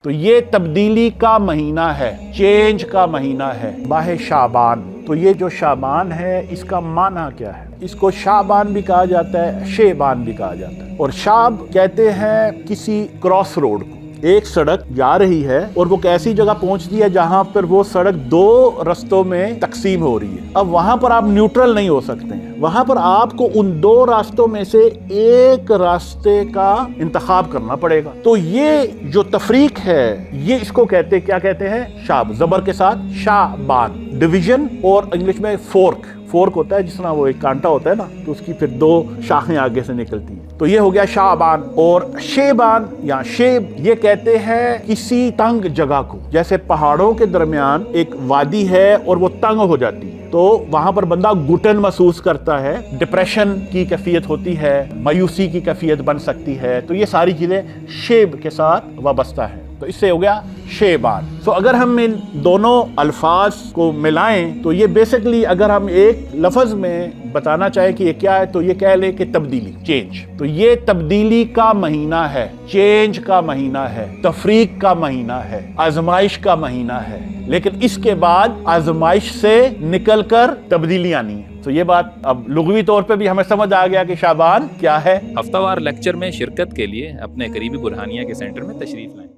تو یہ تبدیلی کا مہینہ ہے، چینج کا مہینہ ہے، ماہ شعبان۔ تو یہ جو شعبان ہے اس کا معنی کیا ہے؟ اس کو شعبان بھی کہا جاتا ہے، شیبان بھی کہا جاتا ہے۔ اور شعب کہتے ہیں کسی کراس روڈ کو، ایک سڑک جا رہی ہے اور وہ ایسی جگہ پہنچتی ہے جہاں پر وہ سڑک دو رستوں میں تقسیم ہو رہی ہے۔ اب وہاں پر آپ نیوٹرل نہیں ہو سکتے ہیں، وہاں پر آپ کو ان دو راستوں میں سے ایک راستے کا انتخاب کرنا پڑے گا۔ تو یہ جو تفریق ہے یہ اس کو کیا کہتے ہیں؟ شعب، زبر کے ساتھ شعبان، ڈویژن، اور انگلش میں فورک ہوتا ہے، جس طرح وہ ایک کانٹا ہوتا ہے نا، تو اس کی پھر دو شاخیں آگے سے نکلتی ہیں۔ تو یہ ہو گیا شعبان۔ اور شیبان یا شیب یہ کہتے ہیں کسی تنگ جگہ کو، جیسے پہاڑوں کے درمیان ایک وادی ہے اور وہ تنگ ہو جاتی ہے تو وہاں پر بندہ گھٹن محسوس کرتا ہے، ڈپریشن کی کیفیت ہوتی ہے، مایوسی کی کیفیت بن سکتی ہے۔ تو یہ ساری چیزیں شیب کے ساتھ وابستہ ہیں۔ تو اس سے ہو گیا شیبان۔ تو اگر ہم ان دونوں الفاظ کو ملائیں تو یہ بیسکلی اگر ہم ایک لفظ میں بتانا چاہیں کہ یہ کیا ہے تو یہ کہہ لیں کہ تبدیلی، چینج۔ تو یہ تبدیلی کا مہینہ ہے، چینج کا مہینہ ہے، تفریق کا مہینہ ہے، آزمائش کا مہینہ ہے، لیکن اس کے بعد آزمائش سے نکل کر تبدیلی آنی ہے۔ تو یہ بات اب لغوی طور پہ بھی ہمیں سمجھ آ گیا کہ شعبان کیا ہے۔ ہفتہ وار لیکچر میں شرکت کے لیے اپنے قریبی برہانیہ کے سینٹر میں تشریف لائیں۔